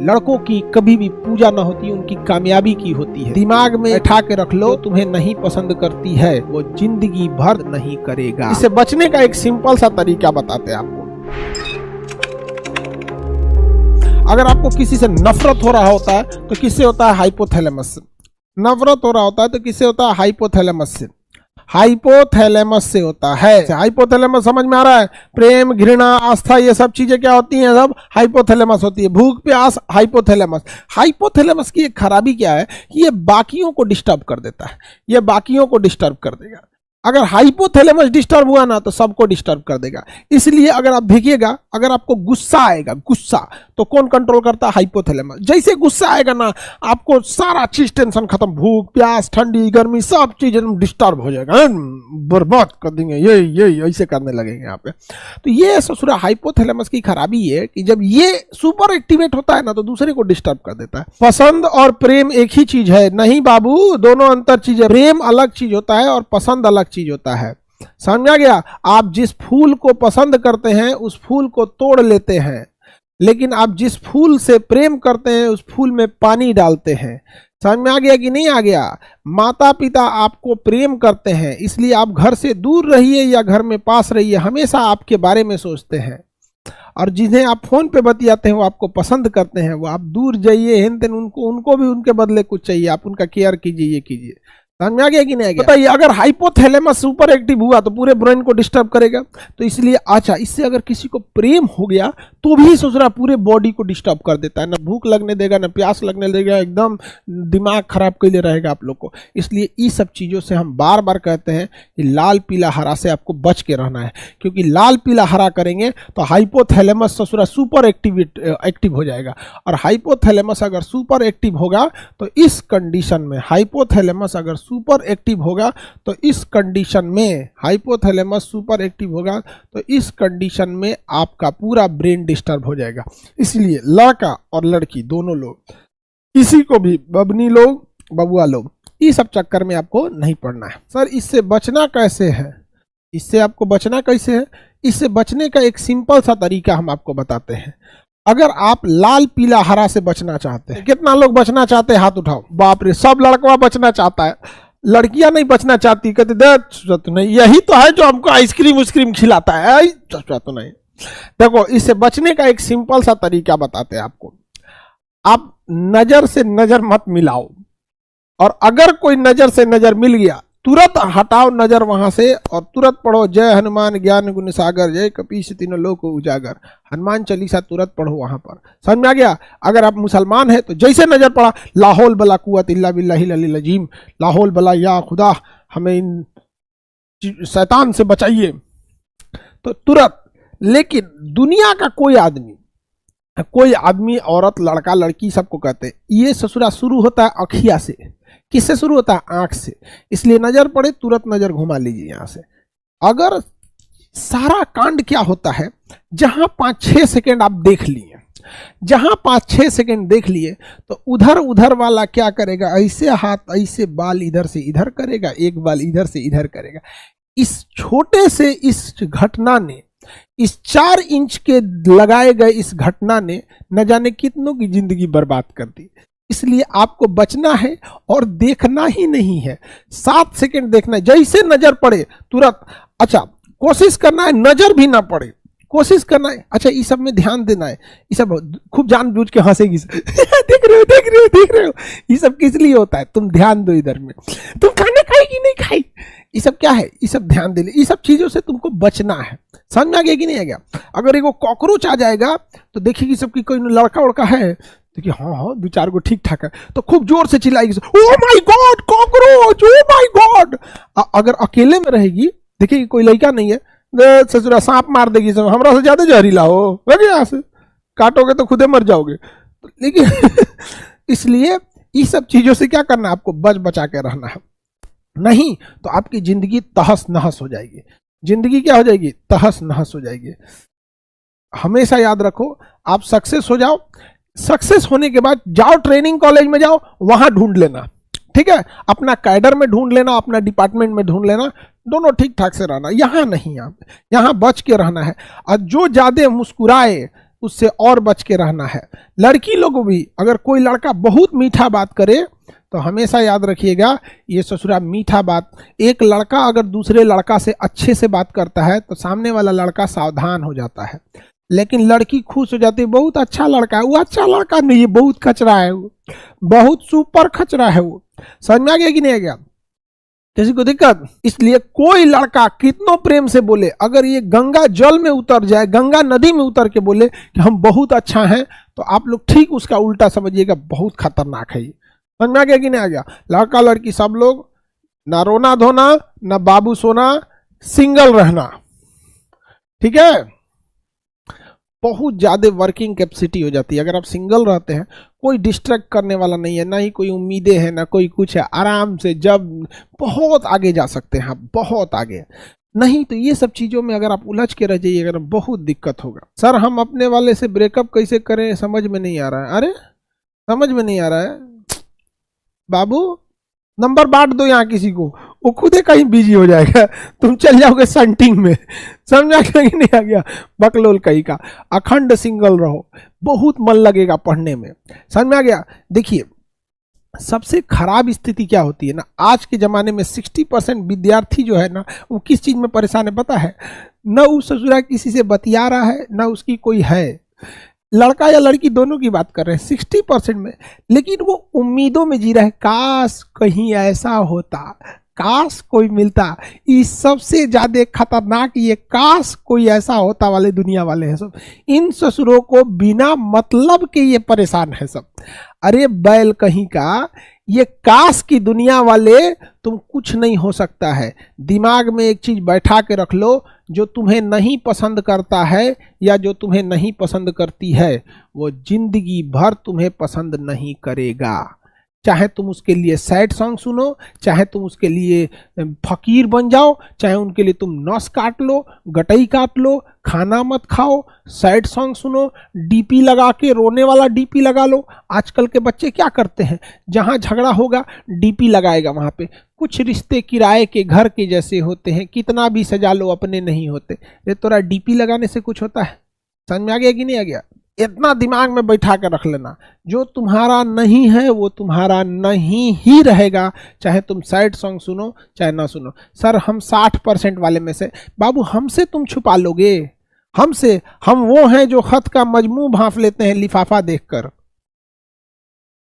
लड़कों की कभी भी पूजा न होती, उनकी कामयाबी की होती है। दिमाग में बैठा के रख लो, तुम्हें नहीं पसंद करती है वो जिंदगी भर नहीं करेगा। इससे बचने का एक सिंपल सा तरीका बताते हैं आपको। अगर आपको किसी से नफरत हो रहा होता है तो किससे होता है? हाइपोथैलेमस से। नफरत हो रहा होता है तो किससे होता है? हाइपोथैलेमस से। हाइपोथैलेमस से होता है। हाइपोथैलेमस समझ में आ रहा है? प्रेम, घृणा, आस्था, ये सब चीजें क्या होती हैं? सब हाइपोथैलेमस होती है। भूख, प्यास, हाइपोथैलेमस। हाइपोथैलेमस की एक खराबी क्या है? ये बाकियों को डिस्टर्ब कर देता है। ये बाकियों को डिस्टर्ब कर देगा। अगर हाइपोथैलेमस डिस्टर्ब हुआ ना तो सबको डिस्टर्ब कर देगा। इसलिए अगर आप देखिएगा, अगर आपको गुस्सा आएगा, गुस्सा तो कौन कंट्रोल करता है? हाइपोथैलेमस। जैसे गुस्सा आएगा ना, आपको सारा चीज टेंशन खत्म, भूख, प्यास, ठंडी, गर्मी, सब चीज डिस्टर्ब हो जाएगा, बर्बाद कर देंगे, ये ऐसे करने लगेंगे यहाँ पे। तो ये ससुरा हाइपोथैलेमस की खराबी है कि जब ये सुपर एक्टिवेट होता है ना तो दूसरे को डिस्टर्ब कर देता है। पसंद और प्रेम एक ही चीज है? नहीं बाबू, दोनों अंतर चीज है। प्रेम अलग चीज होता है और पसंद अलग चीज होता है। समझा गया? आप जिस फूल को पसंद करते हैं उस फूल को तोड़ लेते हैं, लेकिन आप जिस फूल से प्रेम करते हैं उस फूल में पानी डालते हैं। समझ में आ गया कि नहीं आ गया? माता पिता आपको प्रेम करते हैं, इसलिए आप घर से दूर रहिए या घर में पास रहिए, हमेशा आपके बारे में सोचते हैं। और जिन्हें आप फोन पे बतियाते हैं वो आपको पसंद करते हैं, वो आप दूर जाइए, उनको भी उनके बदले कुछ चाहिए, आप उनका केयर कीजिए, ये कीजिए। समझ में आ गया कि नहीं आ गया? बताइए, अगर हाइपोथैलेमस सुपर एक्टिव हुआ तो पूरे ब्रेन को डिस्टर्ब करेगा। तो इसलिए अच्छा, इससे अगर किसी को प्रेम हो गया तो भी ससुरा पूरे बॉडी को डिस्टर्ब कर देता है, ना भूख लगने देगा, ना प्यास लगने देगा, एकदम दिमाग खराब कर ले रहेगा आप लोग को। इसलिए इस सब चीजों से हम बार बार कहते हैं कि लाल पीला हरा से आपको बच के रहना है, क्योंकि लाल पीला हरा करेंगे तो हाइपोथैलेमस ससुरा सुपर एक्टिव हो जाएगा। और हाइपोथैलेमस अगर सुपर एक्टिव होगा तो इस कंडीशन में, हाइपोथैलेमस अगर सुपर एक्टिव होगा तो इस कंडीशन में, हाइपोथैलेमस सुपर एक्टिव होगा तो इस कंडीशन में आपका पूरा ब्रेन डिस्टर्ब हो जाएगा। इसलिए लड़का और लड़की दोनों लोग, किसी को भी, बबनी लोग, बबुआ लोग, इस सब चक्कर में आपको नहीं पड़ना है। सर इससे बचना कैसे है? इससे आपको बचना कैसे है? इससे बचने का एक सिंपल सा तरीका हम आपको बताते हैं। अगर आप लाल पीला हरा से बचना चाहते हैं, कितना लोग बचना चाहते हैं? हाथ उठाओ। बाप रे, सब लड़का बचना चाहता है, लड़कियां नहीं बचना चाहती, कहते तो नहीं, यही तो है जो हमको आइसक्रीम उस्क्रीम खिलाता है, तो नहीं। देखो, इससे बचने का एक सिंपल सा तरीका बताते हैं आपको। आप नजर से नजर मत मिलाओ, और अगर कोई नजर से नजर मिल गया तुरंत हटाओ नजर वहां से और तुरंत पढ़ो जय हनुमान ज्ञान गुण सागर, जय कपीस तीनों लोक उजागर, हनुमान चालीसा तुरंत पढ़ो वहां पर। समझ में आ गया? अगर आप मुसलमान हैं तो जैसे नजर पड़ा, लाहौल बला कुव्वत इल्ला बिल्लाहिल अलील अजीम, लाहौल बला या खुदा हमें इन शैतान से बचाइए, तो तुरंत। लेकिन दुनिया का कोई आदमी, औरत, लड़का, लड़की, सबको कहते हैं ये ससुरा शुरू होता है अखिया से। किससे शुरू होता है? आंख से। इसलिए नजर पड़े तुरंत नजर घुमा लीजिए यहां से। अगर सारा कांड क्या होता है, जहां 5-6 सेकेंड आप देख लिए, जहां 5-6 सेकेंड देख लिए तो उधर वाला क्या करेगा? ऐसे हाथ, ऐसे बाल इधर से इधर करेगा, एक बाल इधर से इधर करेगा। इस छोटे से इस घटना ने, इस 4 इंच के लगाए गए इस घटना ने न जाने कितनों की जिंदगी बर्बाद कर दी। इसलिए आपको बचना है और देखना ही नहीं है, 7 सेकेंड देखना है, जैसे नजर पड़े तुरंत। अच्छा, कोशिश करना है नजर भी ना पड़े, कोशिश करना है। अच्छा, इस सब में ध्यान देना है। ये सब खूब जानबूझ के हंसेगी देख रहे हो, ये सब किस लिए होता है? तुम ध्यान दो इधर में, तुम खाना खाई कि नहीं खाई, ये सब क्या है? ये सब ध्यान दे ले, ये सब चीजों से तुमको बचना है। समझ में आ गया कि नहीं आ गया? अगर एगो कॉकरोच आ जाएगा तो देखिए सबकी कोई लड़का उड़का है, देखिए हाँ 2-4 गो ठीक ठाक है, तो खूब जोर से चिल्लाएगी, oh my god cockroach, oh my god. अगर अकेले में रहेगी, देखिए कोई लड़का नहीं है, ससुरा सांप मार देगी, सब हमरा से ज्यादा जहरीला हो, यहाँ से काटोगे तो खुदे मर जाओगे। लेकिन इसलिए इस सब चीजों से क्या करना है? आपको बचा के रहना है, नहीं तो आपकी जिंदगी तहस नहस हो जाएगी। जिंदगी क्या हो जाएगी? तहस नहस हो जाएगी। हमेशा याद रखो, आप सक्सेस हो जाओ, सक्सेस होने के बाद जाओ ट्रेनिंग कॉलेज में जाओ, वहां ढूंढ लेना, ठीक है? अपना कैडर में ढूंढ लेना, अपना डिपार्टमेंट में ढूंढ लेना, दोनों ठीक ठाक से रहना, यहां नहीं, आप यहां बच के रहना है। और जो ज्यादा मुस्कुराए, उससे और बच के रहना है। लड़की लोग भी, अगर कोई लड़का बहुत मीठा बात करे तो हमेशा याद रखिएगा, ये ससुरा मीठा बात, एक लड़का अगर दूसरे लड़का से अच्छे से बात करता है तो सामने वाला लड़का सावधान हो जाता है, लेकिन लड़की खुश हो जाती है, बहुत अच्छा लड़का है। वो अच्छा लड़का नहीं है, बहुत खचरा है, वो बहुत सुपर खचरा है। वो समझ में आ गया कि नहीं आ गया? किसी को दिक्कत? इसलिए कोई लड़का कितनों प्रेम से बोले, अगर ये गंगा जल में उतर जाए, गंगा नदी में उतर के बोले कि हम बहुत अच्छा हैं, तो आप लोग ठीक उसका उल्टा समझिएगा, बहुत खतरनाक है ये। समझ में आ गया कि नहीं आ गया? लड़का लड़की सब लोग ना रोना धोना, ना बाबू सोना, सिंगल रहना, ठीक है? बहुत ज्यादा वर्किंग कैपेसिटी हो जाती है अगर आप सिंगल रहते हैं। कोई डिस्ट्रैक्ट करने वाला नहीं है, ना ही कोई उम्मीदें हैं, ना कोई कुछ है। आराम से जब बहुत आगे जा सकते हैं आप, बहुत आगे। नहीं तो ये सब चीजों में अगर आप उलझ के रह जाइए, अगर बहुत दिक्कत होगा। सर हम अपने वाले से ब्रेकअप कैसे करें, समझ में नहीं आ रहा है। अरे समझ में नहीं आ रहा है बाबू, नंबर बांट दो यहाँ किसी को, वो खुद ही कहीं बिजी हो जाएगा, तुम चल जाओगे संटिंग में। समझा कि नहीं आ गया? बकलोल कहीं का। अखंड सिंगल रहो, बहुत मन लगेगा पढ़ने में। समझ में आ गया? देखिए सबसे खराब स्थिति क्या होती है ना, आज के जमाने में 60% विद्यार्थी जो है ना, वो किस चीज में परेशान है पता है? न वो ससुरा किसी से बतिया रहा है, न उसकी कोई है, लड़का या लड़की दोनों की बात कर रहे हैं 60% में, लेकिन वो उम्मीदों में जी रहा है, काश कहीं ऐसा होता, काश कोई मिलता। इस सबसे ज्यादा खतरनाक ये काश कोई ऐसा होता वाले दुनिया वाले हैं सब। इन ससुरों को बिना मतलब के ये परेशान है सब। अरे बैल कहीं का, ये काश की दुनिया वाले, तुम कुछ नहीं हो सकता है। दिमाग में एक चीज बैठा के रख लो, जो तुम्हें नहीं पसंद करता है या जो तुम्हें नहीं पसंद करती है, वो जिंदगी भर तुम्हें पसंद नहीं करेगा। चाहे तुम उसके लिए सैड सॉन्ग सुनो, चाहे तुम उसके लिए फकीर बन जाओ, चाहे उनके लिए तुम नस काट लो, गटई काट लो, खाना मत खाओ, सैड सॉन्ग सुनो, डीपी लगा के, रोने वाला डीपी लगा लो। आजकल के बच्चे क्या करते हैं, जहां झगड़ा होगा डीपी लगाएगा वहां पे। कुछ रिश्ते किराए के घर के जैसे होते हैं, कितना भी सजा लो अपने नहीं होते। ये तोरा डीपी लगाने से कुछ होता है? समझ में आ गया कि नहीं आ गया? इतना दिमाग में बैठा कर रख लेना, जो तुम्हारा नहीं है वो तुम्हारा नहीं ही रहेगा, चाहे तुम सैड सॉन्ग सुनो चाहे ना सुनो। सर हम 60% वाले में से, बाबू हमसे तुम छुपा लोगे? हमसे? हम वो हैं जो खत का मजमू भांप लेते हैं लिफाफा देखकर,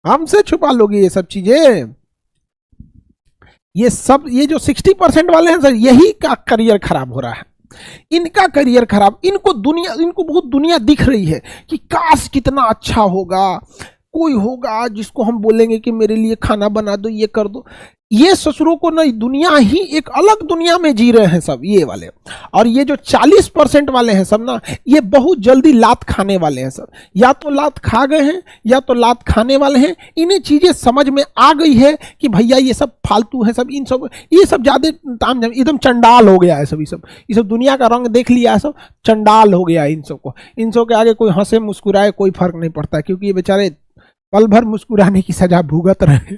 हमसे छुपा लोगे ये सब चीजें? ये सब, ये जो 60% वाले हैं सर, यही का करियर खराब हो रहा है, इनका करियर खराब। इनको दुनिया, इनको बहुत दुनिया दिख रही है कि काश कितना अच्छा होगा, कोई होगा जिसको हम बोलेंगे कि मेरे लिए खाना बना दो, ये कर दो। ये ससुरों को नहीं, दुनिया ही एक अलग दुनिया में जी रहे हैं सब ये वाले। और ये जो 40% वाले हैं सब ना, ये बहुत जल्दी लात खाने वाले हैं सब। या तो लात खा गए हैं या तो लात खाने वाले हैं। इन्हें चीजें समझ में आ गई है कि भैया ये सब फालतू है सब, इन सब, ये सब ज्यादा ताम झाम, एकदम चंडाल हो गया है सब। ये सब दुनिया का रंग देख लिया है सब, चंडाल हो गया है इन सबको। इन सब के आगे कोई हंसे मुस्कुराए कोई फर्क नहीं पड़ता, क्योंकि ये बेचारे पल भर मुस्कुराने की सजा भुगत रहे।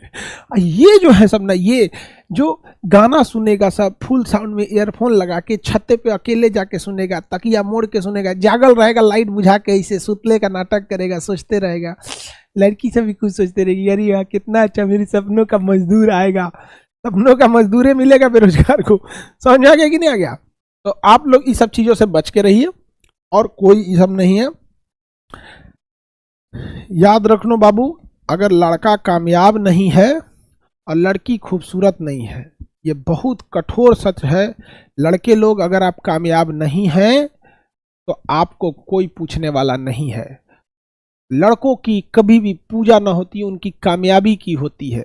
ये जो है सब ना, ये जो गाना सुनेगा सब फुल साउंड में ईयरफोन लगा के, छत्ते पे अकेले जाके सुनेगा, तकिया मोड़ के सुनेगा, जागल रहेगा लाइट बुझा के, इसे सुतले का नाटक करेगा, सोचते रहेगा। लड़की से भी कुछ सोचते रहेगी, अरे यार कितना अच्छा मेरे सपनों का मजदूर आएगा, सपनों का मजदूर मिलेगा बेरोजगार को। समझ में आ गया कि नहीं आ गया? तो आप लोग इस सब चीजों से बच के रहिए, और कोई ये सब नहीं है। याद रखनो बाबू, अगर लड़का कामयाब नहीं है और लड़की खूबसूरत नहीं है, ये बहुत कठोर सच है। लड़के लोग अगर आप कामयाब नहीं हैं तो आपको कोई पूछने वाला नहीं है। लड़कों की कभी भी पूजा ना होती है, उनकी कामयाबी की होती है।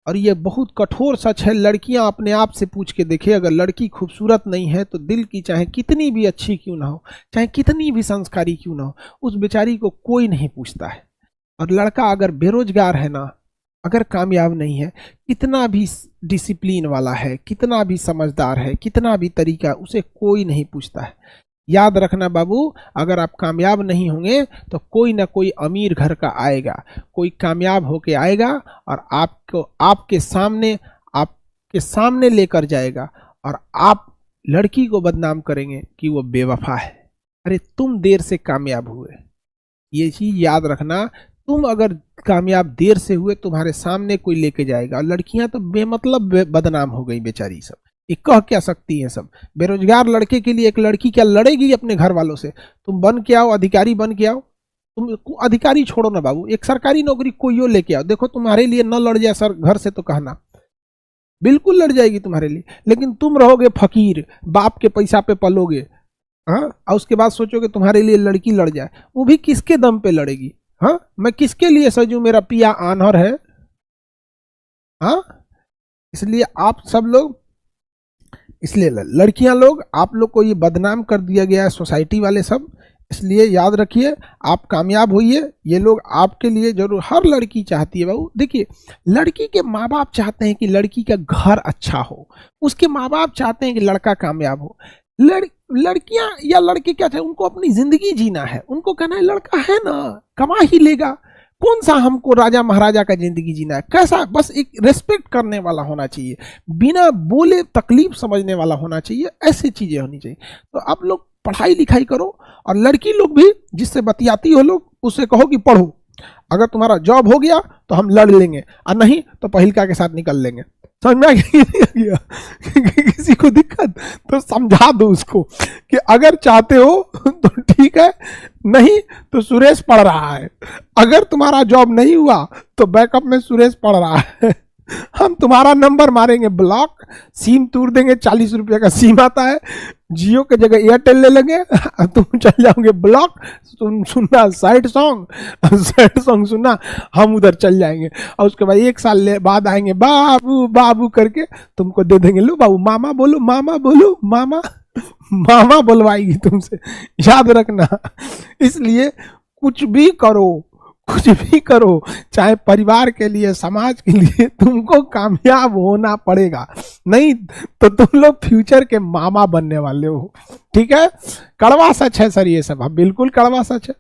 और ये बहुत कठोर सच है। लड़कियां अपने आप से पूछ के देखे, अगर लड़की खूबसूरत नहीं है तो दिल की चाहे कितनी भी अच्छी क्यों ना हो, चाहे कितनी भी संस्कारी क्यों ना हो, उस बेचारी को कोई नहीं पूछता है। और लड़का अगर बेरोजगार है ना, अगर कामयाब नहीं है, कितना भी डिसिप्लिन वाला है, कितना भी समझदार है, कितना भी तरीका, उसे कोई नहीं पूछता है। याद रखना बाबू, अगर आप कामयाब नहीं होंगे तो कोई ना कोई अमीर घर का आएगा, कोई कामयाब होके आएगा और आपको आपके सामने लेकर जाएगा, और आप लड़की को बदनाम करेंगे कि वो बेवफा है। अरे तुम देर से कामयाब हुए, ये चीज याद रखना, तुम अगर कामयाब देर से हुए, तुम्हारे सामने कोई लेके जाएगा। लड़कियां तो बेमतलब बदनाम हो गई बेचारी सब, ये कह क्या सकती हैं सब। बेरोजगार लड़के के लिए एक लड़की क्या लड़ेगी अपने घर वालों से? तुम बन के आओ, अधिकारी बन के आओ। तुम अधिकारी छोड़ो ना बाबू, एक सरकारी नौकरी कोई लेके आओ, देखो तुम्हारे लिए न लड़ जाए सर घर से तो कहना, बिल्कुल लड़ जाएगी तुम्हारे लिए। लेकिन तुम रहोगे फकीर, बाप के पैसा पे पलोगे, हाँ, और उसके बाद सोचोगे तुम्हारे लिए लड़की लड़ जाए, वो भी किसके दम पे लड़ेगी? हाँ, मैं किसके लिए सजू, मेरा पिया आनहर है? हाँ, इसलिए आप सब लोग, इसलिए लड़कियां लोग, आप लोग को ये बदनाम कर दिया गया है सोसाइटी वाले सब। इसलिए याद रखिए, आप कामयाब होइए, ये लोग आपके लिए जरूर, हर लड़की चाहती है बाबू। देखिए, लड़की के माँ बाप चाहते हैं कि लड़की का घर अच्छा हो, उसके माँ बाप चाहते हैं कि लड़का कामयाब हो। लड़कियां या लड़के क्या चाहते हैं, उनको अपनी जिंदगी जीना है, उनको कहना है लड़का है ना कमा ही लेगा, कौन सा हमको राजा महाराजा का जिंदगी जीना है, कैसा, बस एक रेस्पेक्ट करने वाला होना चाहिए, बिना बोले तकलीफ समझने वाला होना चाहिए, ऐसी चीजें होनी चाहिए। तो आप लोग पढ़ाई लिखाई करो, और लड़की लोग भी जिससे बतियाती हो लोग, उससे कहो कि पढ़ो, अगर तुम्हारा जॉब हो गया तो हम लड़ लेंगे, और नहीं तो पहिलका के साथ निकल लेंगे। समझ में आ गया? किसी को दिक्कत तो समझा दो उसको कि अगर चाहते हो तो ठीक है, नहीं तो सुरेश पढ़ रहा है, अगर तुम्हारा जॉब नहीं हुआ तो बैकअप में सुरेश पढ़ रहा है, हम तुम्हारा नंबर मारेंगे ब्लॉक, सिम तोड़ देंगे, 40 रुपये का सिम आता है, जियो के जगह एयरटेल ले लेंगे, तुम चल जाओगे ब्लॉक, तुम सुनना सैड सॉन्ग सुनना, हम उधर चल जाएंगे, और उसके बाद 1 साल बाद आएंगे, बाबू बाबू करके तुमको दे देंगे, लो बाबू मामा बोलो, मामा बोलो, मामा, मामा बुलवाएगी तुमसे, याद रखना। इसलिए कुछ भी करो, कुछ भी करो, चाहे परिवार के लिए, समाज के लिए, तुमको कामयाब होना पड़ेगा, नहीं तो तुम लोग फ्यूचर के मामा बनने वाले हो। ठीक है, कड़वा सच है सर ये सब, बिल्कुल कड़वा सच है।